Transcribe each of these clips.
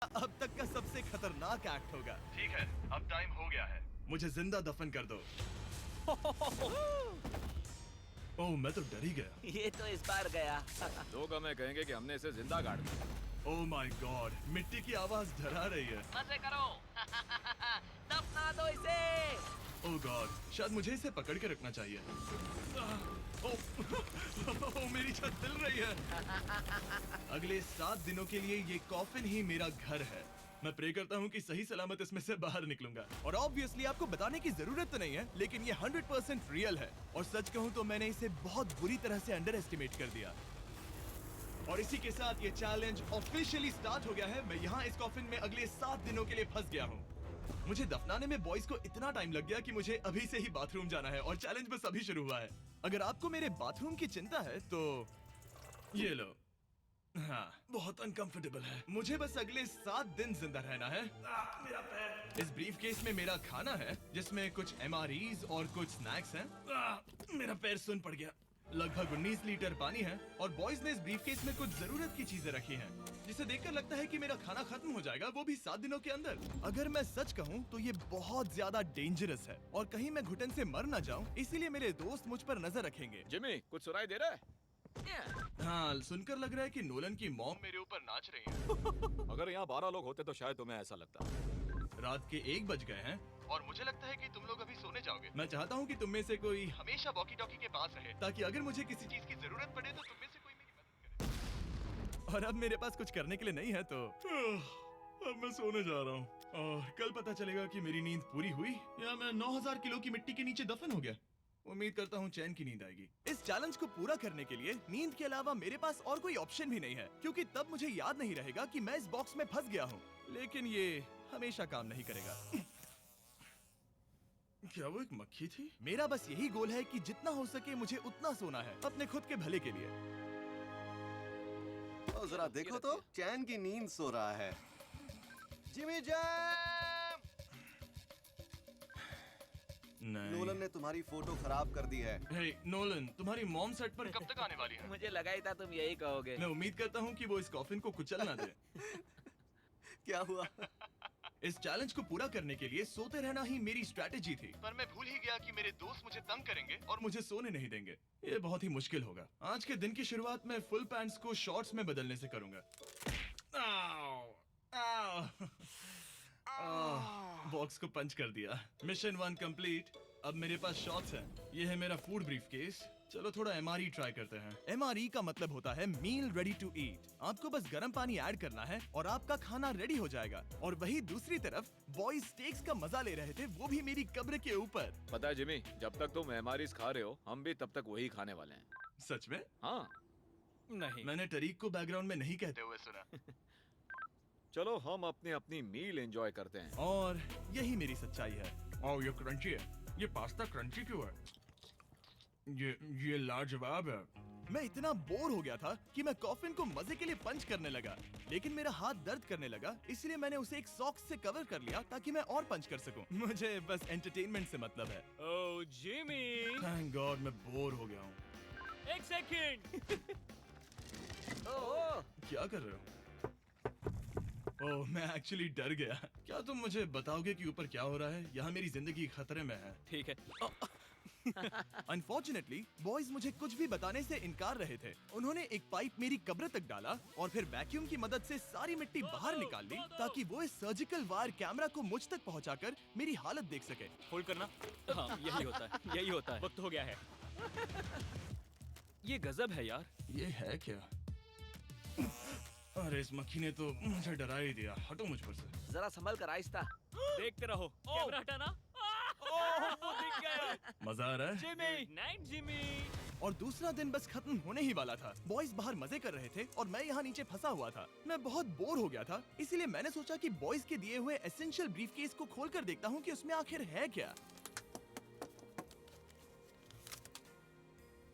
अब तक का सबसे खतरनाक एक्ट होगा। ठीक है, अब टाइम हो गया है। मुझे जिंदा दफन कर दो। ओह, मैं तो डर ही गया। ये तो इस बार गया। लोग हमें कहेंगे कि हमने इसे जिंदा गाड़ दिया। ओह माय गॉड, मिट्टी की आवाज डरा रही है। मजे करो। दफना दो इसे। ओह गॉड, शायद मुझे इसे पकड़ के रखना चाहिए। ओह, मेरी छत हिल रही है। अगले 7 दिनों के लिए ये कॉफिन ही मेरा घर है। मैं प्रे करता हूँ कि सही सलामत इसमें से बाहर निकलूंगा। और ऑब्वियसली आपको बताने की जरूरत तो नहीं है, लेकिन ये 100% रियल है। और सच कहूँ तो मैंने इसे बहुत बुरी तरह से अंडर एस्टिमेट कर दिया। और इसी के साथ ये चैलेंज ऑफिशियली स्टार्ट हो गया है। मैं यहाँ इस कॉफिन में अगले 7 दिनों के लिए फंस गया हूँ। मुझे दफनाने में बॉयज को इतना टाइम लग गया कि मुझे अभी से ही बाथरूम जाना है और चैलेंज बस अभी शुरू हुआ है। अगर आपको मेरे बाथरूम की चिंता है तो ये लो। हाँ, बहुत अनकंफर्टेबल है। मुझे बस अगले 7 दिन जिंदा रहना है। मेरा पैर। इस ब्रीफकेस में मेरा खाना है, जिसमें कुछ MREs और कुछ स्नैक्स हैं। मेरा पैर सुन पड़ गया। लगभग 19 लीटर पानी है और बॉयज ने इस ब्रीफकेस में कुछ जरूरत की चीजें रखी हैं, जिसे देखकर लगता है कि मेरा खाना खत्म हो जाएगा, वो भी 7 दिनों के अंदर। अगर मैं सच कहूँ तो ये बहुत ज्यादा डेंजरस है और कहीं मैं घुटन से मर ना जाऊँ, इसीलिए मेरे दोस्त मुझ पर नजर रखेंगे। जिमी, कुछ सुनाई दे रहा है? हाँ, सुनकर लग रहा है कि नोलन की मॉम मेरे ऊपर नाच रही है। अगर यहाँ 12 लोग होते तो शायद तुम्हें ऐसा लगता। रात के 1 बज गए हैं और मुझे लगता है कि तुम लोग अभी सोने जाओगे। मैं चाहता हूँ कि तुम में से कोई हमेशा वॉकी टॉकी के पास रहे, ताकि अगर मुझे किसी चीज की जरूरत पड़े तो तुम में से कोई मेरी मदद करे। और अब मेरे पास कुछ करने के लिए नहीं है तो अब मैं सोने जा रहा हूँ और कल पता चलेगा कि मेरी नींद पूरी हुई या मैं 9000 किलो की मिट्टी के नीचे दफन हो गया। उम्मीद करता हूँ चैन की नींद आएगी। इस चैलेंज को पूरा करने के लिए नींद के अलावा मेरे पास और कोई ऑप्शन भी नहीं है, क्योंकि तब मुझे याद नहीं रहेगा कि मैं इस बॉक्स में फंस गया हूँ। लेकिन ये हमेशा काम नहीं करेगा। क्या वो एक मक्खी थी? मेरा बस यही गोल है कि जितना हो सके मुझे उतना सोना है, अपने खुद के भले के लिए। तो जरा देखो तो, चैन की नींद सो रहा है। Jimmy jam! नोलन ने तुम्हारी फोटो खराब कर दी है। हे नोलन, तुम्हारी मॉम सेट पर कब तक आने वाली है? मुझे लगा ही था तुम यही कहोगे। मैं उम्मीद करता हूँ कि वो इस कॉफिन को कुचल ना दे। क्या हुआ? इस चैलेंज को पूरा करने के लिए सोते रहना ही मेरी स्ट्रैटेजी थी, पर मैं भूल ही गया कि मेरे दोस्त मुझे तंग करेंगे और मुझे सोने नहीं देंगे। ये बहुत ही मुश्किल होगा। आज के दिन की शुरुआत मैं फुल पैंट्स को शॉर्ट्स में बदलने से करूंगा। आओ, आओ। बॉक्स को पंच कर दिया। Mission 1 complete. अब मेरे पास शॉर्ट्स हैं। ये है मेरा फूड ब्रीफकेस। चलो थोड़ा MRE ट्राई करते हैं। MRE का मतलब होता है मील रेडी टू ईट। आपको बस गर्म पानी ऐड करना है और आपका खाना रेडी हो जाएगा। और वही दूसरी तरफ बॉयज स्टेक्स का मजा ले रहे थे, वो भी मेरी कब्र के ऊपर। पता है जिमी, जब तक तुम MREs खा रहे हो, हम भी तब तक वही खाने वाले हैं। सच में? हाँ। नहीं, मैंने टरीक को बैकग्राउंड में नहीं कहते हुए सुना। चलो हम अपनी अपनी मील एंजॉय करते हैं। और यही मेरी सच्चाई है। ओह, ये क्रंची है। ये पास्ता क्रंची क्यों है? ये लाजवाब है। मैं इतना बोर हो गया था कि मैं कॉफिन को मजे के लिए पंच करने लगा, लेकिन मेरा हाथ दर्द करने लगा, इसलिए मैंने उसे एक सॉक्स से कवर कर लिया ताकि मैं और पंच कर सकूं। मुझे बस एंटरटेनमेंट से मतलब है। ओह जिमी, थैंक गॉड मैं बोर हो गया हूँ। एक सेकंड। ओह, क्या कर रहे हो? ओह, मैं एक्चुअली डर गया। क्या तुम मुझे बताओगे कि ऊपर क्या हो रहा है? यहाँ मेरी जिंदगी खतरे में है। ठीक है। अनफॉर्चुनेटली बॉयज मुझे कुछ भी बताने से इनकार रहे थे। उन्होंने एक पाइप मेरी कब्र तक डाला और फिर वैक्यूम की मदद से सारी मिट्टी बाहर निकाल ली, ताकि वो इस सर्जिकल वायर कैमरा को मुझ तक पहुंचाकर मेरी हालत देख सके। होल्ड करना। हाँ, यही होता है, यही होता है। वक्त हो गया है। ये गजब है यार। ये है क्या? अरे इस मक्खी ने तो मुझे डरा ही दिया। हटो मुझ पर से। जरा संभल कर आहिस्ता। देखते रहो। कैमरा हटाना। वो दिख गया। मजा आ रहा है? Jimmy, night Jimmy. और दूसरा दिन बस खत्म होने ही वाला था। बॉयज बाहर मजे कर रहे थे और मैं यहाँ नीचे फंसा हुआ था। मैं बहुत बोर हो गया था, इसीलिए मैंने सोचा कि बॉयज के दिए हुए एसेंशियल ब्रीफकेस को खोलकर देखता हूँ कि उसमें आखिर है क्या।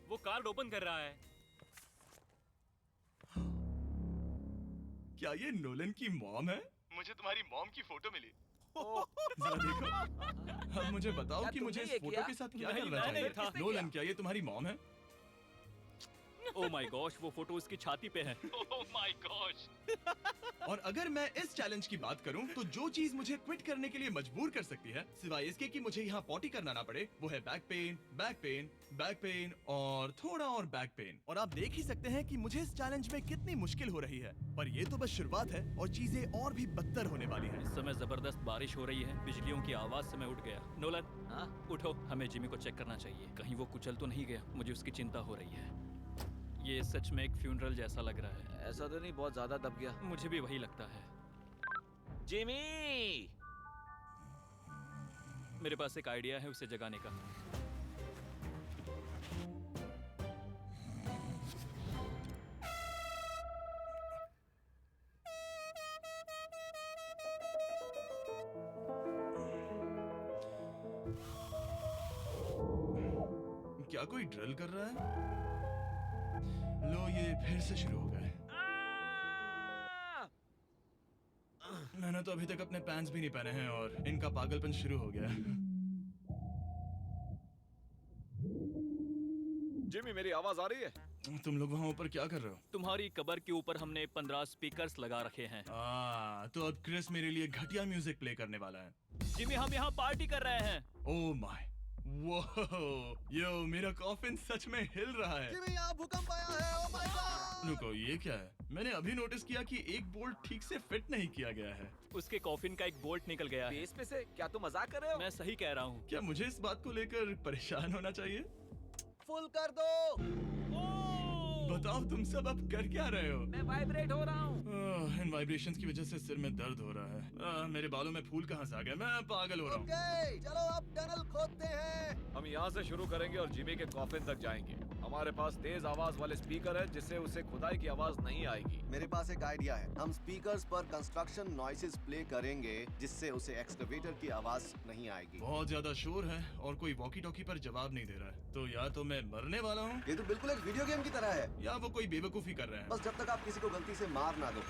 वो कार्ड ओपन कर रहा है। क्या ये नोलन की मॉम है? मुझे तुम्हारी मॉम की फोटो मिली। जरा देखो। अब मुझे बताओ क्या कि मुझे तुमने इस ये फोटो किया? के साथ क्या नहीं, करना मैंने चाहिए? था। नोलन, क्या ये तुम्हारी मॉम है? ओ माय गॉश, वो फोटो उसकी छाती पे है। Oh my gosh. और अगर मैं इस चैलेंज की बात करूं तो जो चीज मुझे क्विट करने के लिए मजबूर कर सकती है, सिवाय इसके कि मुझे यहाँ पॉटी करना ना पड़े, वो है back pain, back pain, back pain और थोड़ा और बैक पेन। और आप देख ही सकते हैं कि मुझे इस चैलेंज में कितनी मुश्किल हो रही है, पर ये तो बस शुरुआत है और चीजें और भी बदतर होने वाली हैं। इस समय जबरदस्त बारिश हो रही है, बिजलियों की आवाज से मैं उठ गया। नोलन, हाँ? उठो, हमें जिमी को चेक करना चाहिए। कहीं वो कुचल तो नहीं गया, मुझे उसकी चिंता हो रही है। ये सच में एक फ्यूनरल जैसा लग रहा है। ऐसा तो नहीं बहुत ज्यादा दब गया? मुझे भी वही लगता है। जिमी! मेरे पास एक आइडिया है उसे जगाने का। क्या कोई ड्रिल कर रहा है? लो, ये फिर से शुरू हो गए। मैंने तो अभी तक अपने पैंट्स भी नहीं पहने हैं और इनका पागलपन शुरू हो गया। जिमी, मेरी आवाज आ रही है? तुम लोग वहाँ ऊपर क्या कर रहे हो? तुम्हारी कबर के ऊपर हमने 15 स्पीकर्स लगा रखे हैं। तो अब क्रिस मेरे लिए घटिया म्यूजिक प्ले करने वाला है। जिमी, हम यहाँ पार्टी कर रहे हैं। ओह माय, वो, यो, मेरा कॉफिन सच में हिल रहा है। जिमी, यहाँ भूकंप आया है। Oh my God! रुको, ये क्या है? मैंने अभी नोटिस किया कि एक बोल्ट ठीक से फिट नहीं किया गया है। उसके कॉफिन का एक बोल्ट निकल गया है। बेस पे से? क्या तुम मजाक कर रहे हो? मैं सही कह रहा हूँ। क्या मुझे इस बात को लेकर परेशान होना चाहिए? फुल कर दो। बताओ, तुम सब अब कर क्या रहे हो? मैं वाइब्रेट हो रहा हूँ। इन वाइब्रेशंस की वजह से सिर में दर्द हो रहा है। मेरे बालों में फूल कहाँ से आ गए? मैं पागल हो रहा हूँ। ओके, चलो अब टनल खोदते हैं। हम यहाँ से शुरू करेंगे और जिमी के कॉफिन तक जाएंगे। हमारे पास तेज आवाज वाले स्पीकर है जिससे उसे खुदाई की आवाज नहीं आएगी। मेरे पास एक आइडिया है। हम स्पीकर्स पर कंस्ट्रक्शन नॉइसेस प्ले करेंगे जिससे उसे एक्सकवेटर की आवाज नहीं आएगी। बहुत ज्यादा शोर है और कोई वॉकी टॉकी पर जवाब नहीं दे रहा है। तो या तो मैं मरने वाला हूँ ये तो बिल्कुल एक वीडियो गेम की तरह है। या वो कोई बेवकूफी कर रहे हैं। बस जब तक आप किसी को गलती से मार ना दो।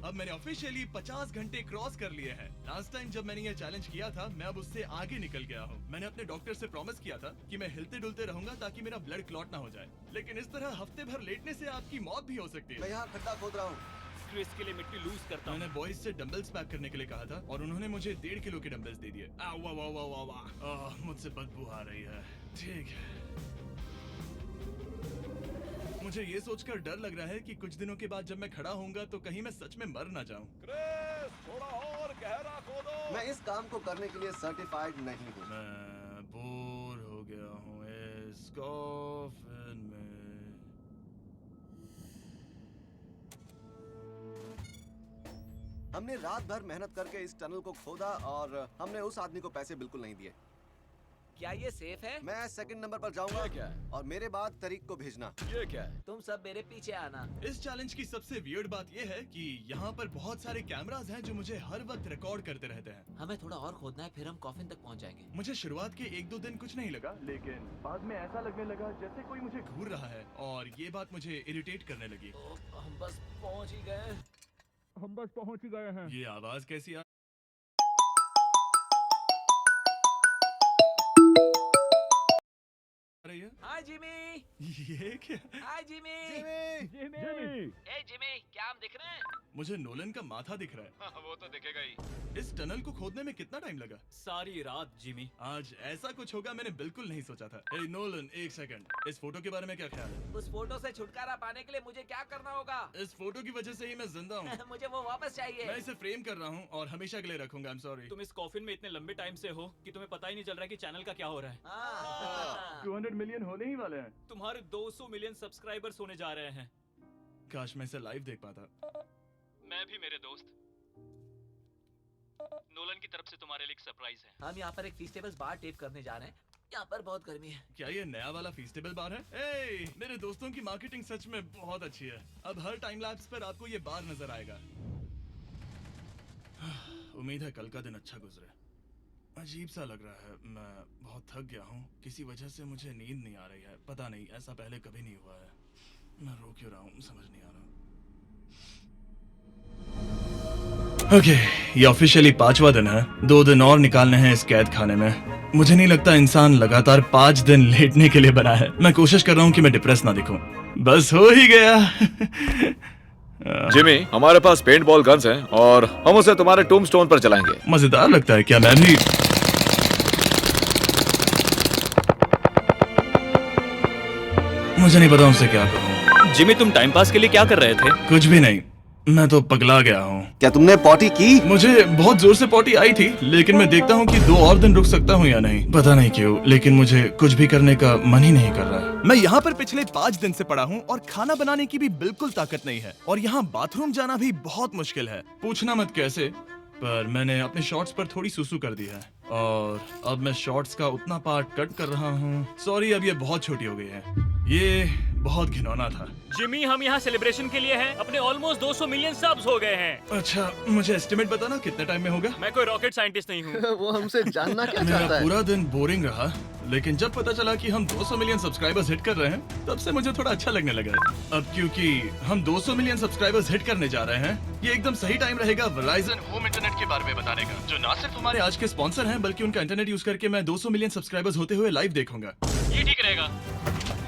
अब मैंने ऑफिशियली 50 घंटे क्रॉस कर लिए हैं। लास्ट टाइम जब मैंने ये चैलेंज किया था, मैं अब उससे आगे निकल गया हूँ। मैंने अपने डॉक्टर से प्रॉमिस किया था कि मैं हिलते डुलते रहूंगा ताकि मेरा ब्लड क्लॉट ना हो जाए। लेकिन इस तरह हफ्ते भर लेटने से आपकी मौत भी हो सकती मैं है। यहाँ खड्डा खोद रहा हूँ। क्रिस के लिए मिट्टी लूज करता हूँ। मैंने बॉयज से डंबल्स पैक करने के लिए कहा था और उन्होंने मुझे 1.5 किलो के डंबल्स दे दिए। वाह वाह वाह वाह वाह, मुझसे बदबू आ रही है। ठीक है, मुझे ये सोचकर डर लग रहा है कि कुछ दिनों के बाद जब मैं खड़ा होऊंगा तो कहीं मैं सच में मर ना जाऊं। क्रिस, थोड़ा और गहरा खोदो। मैं इस काम को करने के लिए सर्टिफाइड नहीं हूँ। मैं बोर हो गया हूँ इस कॉफिन में। हमने रात भर मेहनत करके इस टनल को खोदा और हमने उस आदमी को पैसे बिल्कुल नहीं दिए। क्या ये सेफ है? मैं सेकंड नंबर पर जाऊंगा ये क्या है? और मेरे बाद तरीक को भेजना। ये क्या है? तुम सब मेरे पीछे आना। इस चैलेंज की सबसे वियर्ड बात यह है कि यहाँ पर बहुत सारे कैमरास हैं जो मुझे हर वक्त रिकॉर्ड करते रहते हैं। हमें थोड़ा और खोदना है, फिर हम कॉफिन तक पहुंच जाएंगे। मुझे शुरुआत के 1-2 दिन कुछ नहीं लगा, लेकिन बाद में ऐसा लगने लगा जैसे कोई मुझे घूर रहा है और ये बात मुझे इरिटेट करने लगी। हम बस पहुंच ही गए। ये आवाज कैसी आ रही है? हाय जिमी। ये क्या? हाय जिमी। ए जिमी, क्या हम दिख रहे हैं? मुझे नोलन का माथा दिख रहा है। हाँ, वो तो दिखेगा ही। इस टनल को खोदने में कितना टाइम लगा? सारी रात जिमी। आज ऐसा कुछ होगा मैंने बिल्कुल नहीं सोचा था। ए नोलन, एक सेकंड, इस फोटो के बारे में क्या ख्याल है? उस फोटो से छुटकारा पाने के लिए मुझे क्या करना होगा? इस फोटो की वजह से ही मैं जिंदा हूँ। मुझे वो वापस चाहिए। मैं इसे फ्रेम कर रहा हूँ और हमेशा के लिए रखूंगा। I am sorry. तुम इस कॉफिन में इतने लंबे टाइम से हो कि तुम्हें पता ही नहीं चल रहा है कि चैनल का क्या हो रहा है। हाँ। 200 मिलियन होने ही वाले हैं। तुम्हारे 200 मिलियन सब्सक्राइबर्स होने जा रहे हैं। काश मैं इसे लाइव देख पाता। मैं भी मेरे दोस्त। नोलन की तरफ से तुम्हारे लिए एक सरप्राइज है। हम यहाँ पर एक फीस्टेबल्स बार टेप करने जा रहे हैं। यहाँ पर बहुत गर्मी है। क्या ये नया वाला फीस्टेबल बार है? ए, मेरे दोस्तों की मार्केटिंग सच में बहुत अच्छी है। अब हर टाइम लैप्स पर आपको ये बार नजर आएगा। उम्मीद है कल का दिन अच्छा गुजरे। अजीब सा लग रहा है, मैं बहुत थक गया हूँ। किसी वजह से मुझे नींद नहीं आ रही है। पता नहीं, ऐसा पहले कभी नहीं हुआ है। मैं रो क्यों रहा हूँ समझ नहीं आ रहा। ओके ये ऑफिशियली 5वां दिन है। 2 दिन और निकालने हैं इस कैद खाने में। मुझे नहीं लगता इंसान लगातार 5 दिन लेटने के लिए बना है। मैं कोशिश कर रहा हूँ कि मैं डिप्रेस ना दिखूं। बस हो ही गया। जिमी, हमारे पास पेंट बॉल गन्स हैं और हम उसे तुम्हारे टूमस्टोन पर चलाएंगे। मजेदार लगता है क्या? मैं भी मुझे नहीं पता उनसे क्या कहूँ। जिमी, तुम टाइम पास के लिए क्या कर रहे थे? कुछ भी नहीं, मैं तो पगला गया हूँ। क्या तुमने पॉटी की? मुझे बहुत जोर से पॉटी आई थी, लेकिन मैं देखता हूँ कि 2 और दिन रुक सकता हूँ या नहीं। पता नहीं क्यों, लेकिन मुझे कुछ भी करने का मन ही नहीं कर रहा है। मैं यहाँ पर पिछले 5 दिन से पड़ा हूँ और खाना बनाने की भी बिल्कुल ताकत नहीं है, और यहाँ बाथरूम जाना भी बहुत मुश्किल है। पूछना मत कैसे, पर मैंने अपने शॉर्ट्स पर थोड़ी सुसु कर दी है और अब मैं शॉर्ट्स का उतना पार्ट कट कर रहा हूँ। सॉरी, अब ये बहुत छोटी हो गई है। ये बहुत घिनौना था। जिमी, हम यहाँ सेलिब्रेशन के लिए हैं। अपने ऑलमोस्ट 200 मिलियन सब्स हो गए हैं। अच्छा, मुझे एस्टिमेट बताना कितने टाइम में होगा? मैं कोई रॉकेट साइंटिस्ट नहीं हूँ। वो हमसे जानना क्या मेरा चाहता है? पूरा दिन बोरिंग रहा, लेकिन जब पता चला कि हम 200 मिलियन सब्सक्राइबर्स हिट कर रहे हैं, तब से मुझे थोड़ा अच्छा लगने लगा है। अब क्योंकि हम 200 मिलियन सब्सक्राइबर्स हिट करने जा रहे हैं, ये एकदम सही टाइम रहेगा Verizon होम इंटरनेट के बारे में बताने का, जो ना सिर्फ हमारे आज के स्पॉन्सर हैं, बल्कि उनका इंटरनेट यूज करके मैं 200 मिलियन सब्सक्राइबर्स होते हुए लाइव देखूंगा। ये ठीक रहेगा।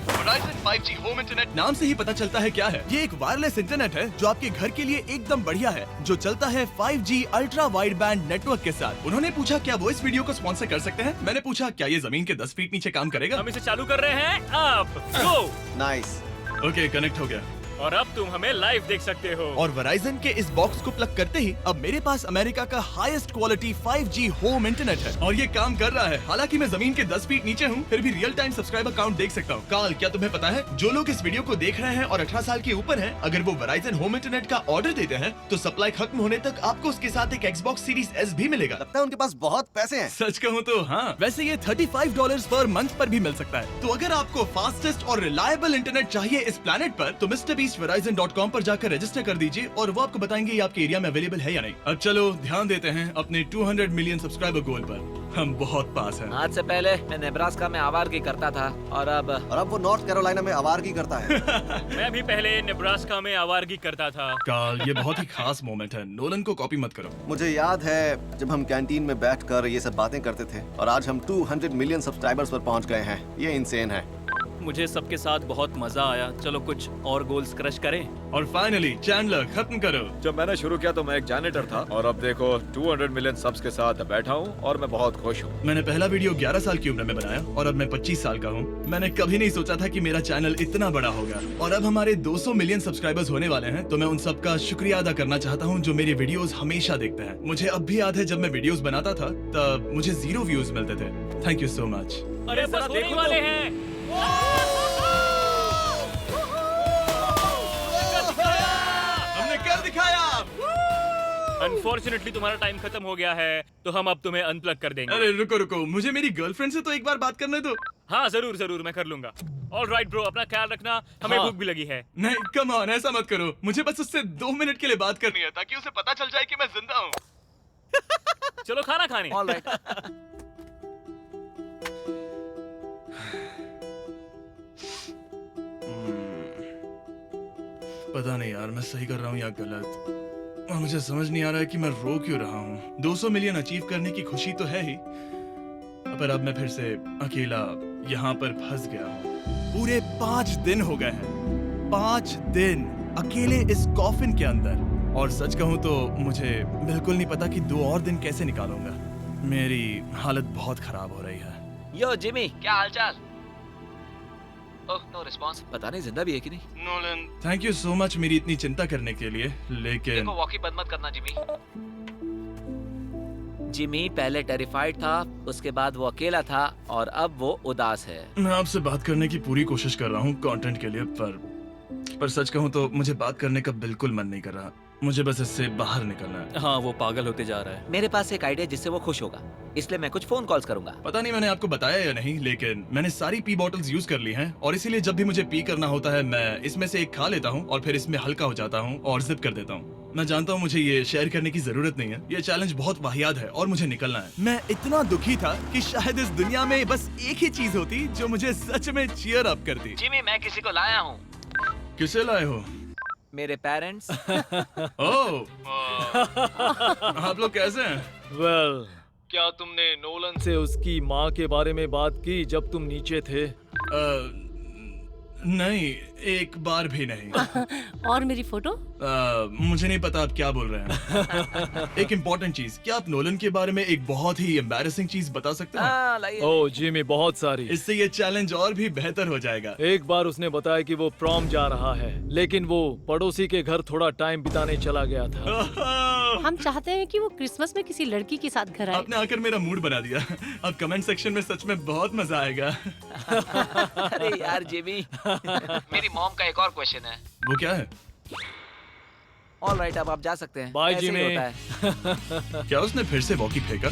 Verizon 5G होम इंटरनेट नाम से ही पता चलता है क्या है। ये एक वायरलेस इंटरनेट है जो आपके घर के लिए एकदम बढ़िया है, जो चलता है 5G ultra wide band network के साथ। उन्होंने पूछा क्या वो इस वीडियो को स्पॉन्सर कर सकते हैं। मैंने पूछा क्या ये जमीन के 10 फीट नीचे काम करेगा। हम इसे चालू कर रहे हैं। अब गो। नाइस। ओके, कनेक्ट हो गया। और अब तुम हमें लाइव देख सकते हो। और Verizon के इस बॉक्स को प्लग करते ही अब मेरे पास अमेरिका का highest quality 5G home internet है, और ये काम कर रहा है। हालांकि मैं जमीन के 10 फीट नीचे हूँ, फिर भी रियल टाइम सब्सक्राइबर काउंट देख सकता हूँ। काल, क्या तुम्हें पता है, जो लोग इस वीडियो को देख रहे हैं और 18 साल के ऊपर हैं, अगर वो Verizon होम इंटरनेट का ऑर्डर देते हैं, तो सप्लाई खत्म होने तक आपको उसके साथ एक Xbox Series S भी मिलेगा। लगता है उनके पास बहुत पैसे हैं। सच कहूँ तो हाँ। वैसे ये $35 पर मंथ पर भी मिल सकता है। तो अगर आपको फास्टेस्ट और रिलायबल इंटरनेट चाहिए इस प्लेनेट पर, तो MrBeastVerizon.com पर जाकर रजिस्टर कर दीजिए और वो आपको बताएंगे ये आपके एरिया में अवेलेबल है या नहीं। अब चलो ध्यान देते हैं अपने 200 मिलियन सब्सक्राइबर गोल पर। हम बहुत पास हैं। आज से पहले मैं नेब्रास्का में आवारगी करता था और अब वो नॉर्थ कैरोलिना में आवारगी करता है। मैं भी पहले नेब्रास्का में आवारगी करता था। काल, ये बहुत ही खास मोमेंट है। नोलन को कॉपी मत करो। मुझे याद है जब हम कैंटीन में बैठकर ये सब बातें करते थे, और आज हम 200 मिलियन सब्सक्राइबर्स पर पहुंच गए हैं। ये इंसेन है। मुझे सबके साथ बहुत मजा आया। चलो कुछ और गोल्स क्रश करें। और फाइनली चैंडलर, खत्म करो। जब मैंने शुरू किया तो मैं एक जैनिटर था और अब देखो 200 मिलियन सब्स के साथ बैठा हूँ और मैं बहुत खुश हूँ। मैंने पहला वीडियो 11 साल की उम्र में बनाया और अब मैं 25 साल का हूँ। मैंने कभी नहीं सोचा था कि मेरा चैनल इतना बड़ा होगा, और अब हमारे 200 मिलियन सब्सक्राइबर्स होने वाले हैं। तो मैं उन सबका शुक्रिया अदा करना चाहता हूँ जो मेरी वीडियोस हमेशा देखते हैं। मुझे अब भी याद है जब मैं वीडियोस बनाता था तब मुझे 0 व्यूज मिलते थे। Thank you so much. अरे जरा देखो वाले हैं। हमने कर दिखाया। अनफॉर्चुनेटली तुम्हारा टाइम खत्म हो गया है, तो हम अब तुम्हें अनप्लग कर देंगे। अरे रुको रुको, मुझे मेरी गर्लफ्रेंड से तो एक बार बात करने दो। हाँ जरूर जरूर, मैं कर लूंगा। ऑल राइट ब्रो, अपना ख्याल रखना। हमें हाँ। भूख भी लगी है। नहीं, कम ऑन, ऐसा मत करो। मुझे बस उससे 2 मिनट के लिए बात करनी है, ताकि उसे पता चल जाए कि मैं जिंदा हूँ। चलो खाना खाने। All right. पता नहीं यार, मैं सही कर रहा हूँ या गलत, और मुझे समझ नहीं आ रहा है कि मैं रो क्यों रहा हूँ। 200 मिलियन अचीव करने की खुशी तो है ही, पर अब मैं फिर से अकेला यहाँ पर फंस गया हूँ। पूरे 5 दिन हो गए हैं, 5 दिन अकेले इस कॉफिन के अंदर, और सच कहूँ तो मुझे बिल्कुल नहीं पता कि 2 और दिन कैसे निकालूंगा। मेरी हालत बहुत खराब हो रही है। यो जिमी, क्या हालचाल? ओह, नो रिस्पांस। पता नहीं जिंदा भी है कि नहीं। Nolan, thank you so much मेरी इतनी चिंता करने के लिए, लेकिन देखो वॉकी बंद मत करना जिमी। जिमी पहले टेरिफाइड था, उसके बाद वो अकेला था और अब वो उदास है। मैं आपसे बात करने की पूरी कोशिश कर रहा हूँ कंटेंट के लिए, पर सच कहूँ तो मुझे बात करने का बिल्कुल मन नहीं कर रहा। मुझे बस इससे बाहर निकलना है। हाँ, वो पागल होते जा रहा है। मेरे पास एक आइडिया जिससे वो खुश होगा, इसलिए मैं कुछ फोन कॉल्स करूंगा। पता नहीं मैंने आपको बताया या नहीं, लेकिन मैंने सारी पी बॉटल्स यूज कर ली हैं, और इसीलिए जब भी मुझे पी करना होता है मैं इसमें से एक खा लेता हूँ और फिर इसमें हल्का हो जाता हूँ और जिप कर देता हूँ। मैं जानता हूँ मुझे ये शेयर करने की जरूरत नहीं है, ये चैलेंज बहुत वाहियात है और मुझे निकलना है। मैं इतना दुखी था कि शायद इस दुनिया में बस एक ही चीज होती जो मुझे सच में चीयर अप करती। जिमी, मैं किसी को लाया हूँ। किसे लाए हो? मेरे पेरेंट्स। ओह आप लोग कैसे हैं? वेल, क्या तुमने नोलन से उसकी माँ के बारे में बात की जब तुम नीचे थे? नहीं, एक बार भी नहीं। और मेरी फोटो? मुझे नहीं पता आप क्या बोल रहे हैं। एक इम्पोर्टेंट चीज, क्या आप नोलन के बारे में एक बहुत ही एम्बैरेसिंग चीज बता सकते हैं? हाँ, लाइए। ओह जिमी, बहुत सारी। इससे ये चैलेंज और भी बेहतर हो जाएगा। एक बार उसने बताया कि वो प्रॉम जा रहा है, लेकिन वो पड़ोसी के घर थोड़ा टाइम बिताने चला गया था। हम चाहते हैं कि वो क्रिसमस में किसी लड़की के साथ घर आए। आपने आकर मेरा मूड बना दिया। अब कमेंट सेक्शन में सच में बहुत मजा आएगा। अरे यार जिमी। मेरी मॉम का एक और क्वेश्चन है। वो क्या है? ऑल राइट, अब आप जा सकते हैं। बाय ऐसे ही जिमी। होता है। क्या उसने फिर से वॉकी फेंका?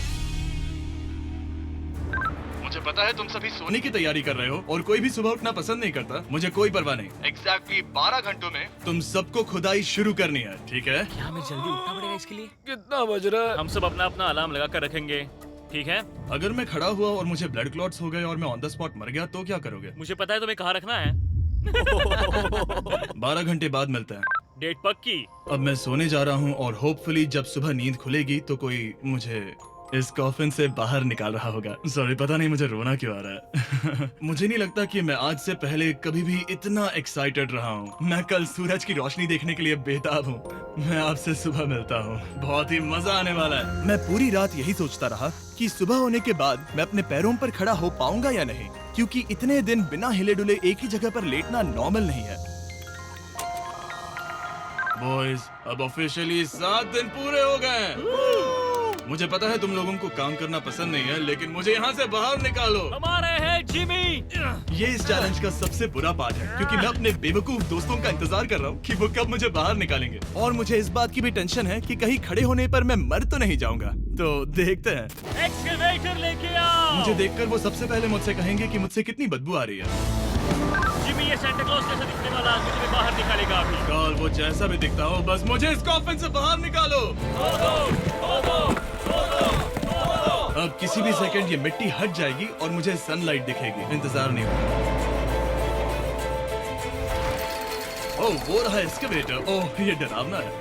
मुझे पता है तुम सभी सोने की तैयारी कर रहे हो और कोई भी सुबह उठना पसंद नहीं करता। मुझे कोई परवाह नहीं। एग्जैक्टली 12 घंटों में तुम सबको खुदाई शुरू करनी है, ठीक है? क्या हमें जल्दी उठना पड़ेगा इसके लिए? कितना बज रहा है? हम सब अपना अपना अलार्म लगा कर रखेंगे, ठीक है? अगर मैं खड़ा हुआ और मुझे ब्लड क्लॉट्स हो गए और मैं ऑन द स्पॉट मर गया तो क्या करोगे? मुझे पता है तुम्हें कहाँ रखना है। 12 घंटे बाद मिलते हैं। डेट पक्की। अब मैं सोने जा रहा हूँ और होपफुली जब सुबह नींद खुलेगी तो कोई मुझे इस कॉफिन से बाहर निकाल रहा होगा। सॉरी, पता नहीं मुझे रोना क्यों आ रहा है। मुझे नहीं लगता कि मैं आज से पहले कभी भी इतना एक्साइटेड रहा हूँ। मैं कल सूरज की रोशनी देखने के लिए बेताब हूँ। मैं आपसे सुबह मिलता हूँ, बहुत ही मजा आने वाला है। मैं पूरी रात यही सोचता रहा कि सुबह होने के बाद मैं अपने पैरों पर खड़ा हो पाऊंगा या नहीं, क्योंकि इतने दिन बिना हिले डुले एक ही जगह पर लेटना नॉर्मल नहीं है। बॉयज, अब ऑफिशियली 7 दिन पूरे हो गए। मुझे पता है तुम लोगों को काम करना पसंद नहीं है, लेकिन मुझे यहाँ से बाहर निकालो। हमारे हैं जिमी। ये इस चैलेंज का सबसे बुरा पार्ट है, क्योंकि मैं अपने बेवकूफ दोस्तों का इंतजार कर रहा हूँ कि वो कब मुझे बाहर निकालेंगे। और मुझे इस बात की भी टेंशन है कि कहीं खड़े होने पर मैं मर तो नहीं जाऊंगा। तो देखते हैं। एक्सकवेटर लेके आओ। मुझे देखकर वो सबसे पहले मुझसे कहेंगे कि मुझसे कितनी बदबू आ रही है। जिमी, ये सांता क्लॉज जैसा दिखने वाला आदमी तुम्हें बाहर निकालेगा अभी। काल, वो जैसा भी दिखता हो, बस मुझे इस कॉफिन से बाहर निकालो। अब किसी भी सेकंड ये मिट्टी हट जाएगी और मुझे सनलाइट दिखेगी। इंतजार नहीं होगा। ओह, वो रहा एक्सकवेटर। ओह, ये डरावना है।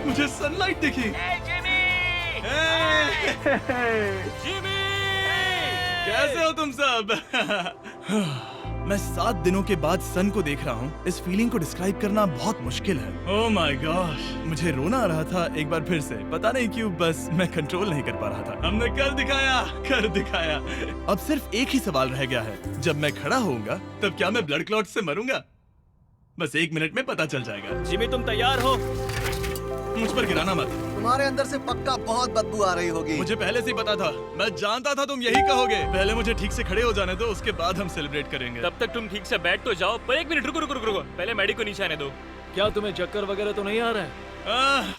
मुझे सनलाइट दिखी। जिमी! कैसे हो तुम सब? मैं 7 दिनों के बाद सन को देख रहा हूँ। इस फीलिंग को डिस्क्राइब करना बहुत मुश्किल है। ओह माय गॉश, मुझे रोना आ रहा था एक बार फिर से। पता नहीं क्यों, बस मैं कंट्रोल नहीं कर पा रहा था। हमने कर दिखाया। अब सिर्फ एक ही सवाल रह गया है। जब मैं खड़ा होऊंगा तब क्या मैं ब्लड क्लॉट से मरूंगा? बस 1 मिनट में पता चल जाएगा। जिमी, तुम तैयार हो? मुझ पर गिराना मत। तुम्हारे अंदर से पक्का बहुत बदबू आ रही होगी। मुझे पहले से ही पता था। मैं जानता था तुम यही कहोगे। पहले मुझे ठीक से खड़े हो जाने दो, उसके बाद हम सेलिब्रेट करेंगे। तब तक तुम ठीक से बैठ तो जाओ। पर 1 मिनट, रुको। पहले मैडी को नीचे आने दो। क्या तुम्हें चक्कर वगैरह तो नहीं आ रहा है?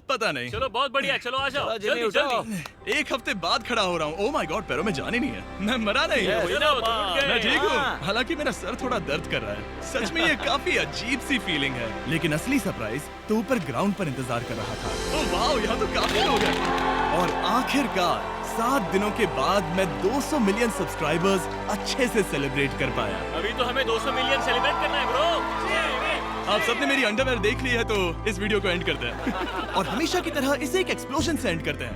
पता नहीं। चलो, बहुत बढ़िया, चलो आ जाओ। जिमी, जल्दी उठाओ। जल्दी। 1 हफ्ते बाद खड़ा हो रहा हूँ। ओह माय गॉड, पैरों में जान ही नहीं है। मैं मरा नहीं। वही ना, तुम उठ गए। मैं ठीक हूँ। हाँ। हालांकि मेरा सर थोड़ा दर्द कर रहा है। सच में ये काफी अजीब सी फीलिंग है। लेकिन असली सरप्राइज तो ऊपर ग्राउंड पर इंतजार कर रहा था। ओह वाह, यहाँ तो काफी लोग हैं। और आखिरकार 7 दिनों के बाद मैं 200 मिलियन सब्सक्राइबर्स अच्छे से सेलिब्रेट कर पाया। अभी तो हमें 200 मिलियन सेलिब्रेट करना है ब्रो। आप सबने मेरी अंडरवेयर देख ली है, तो इस वीडियो को एंड करते हैं। और हमेशा की तरह इसे एक एक्सप्लोजन से एंड करते हैं।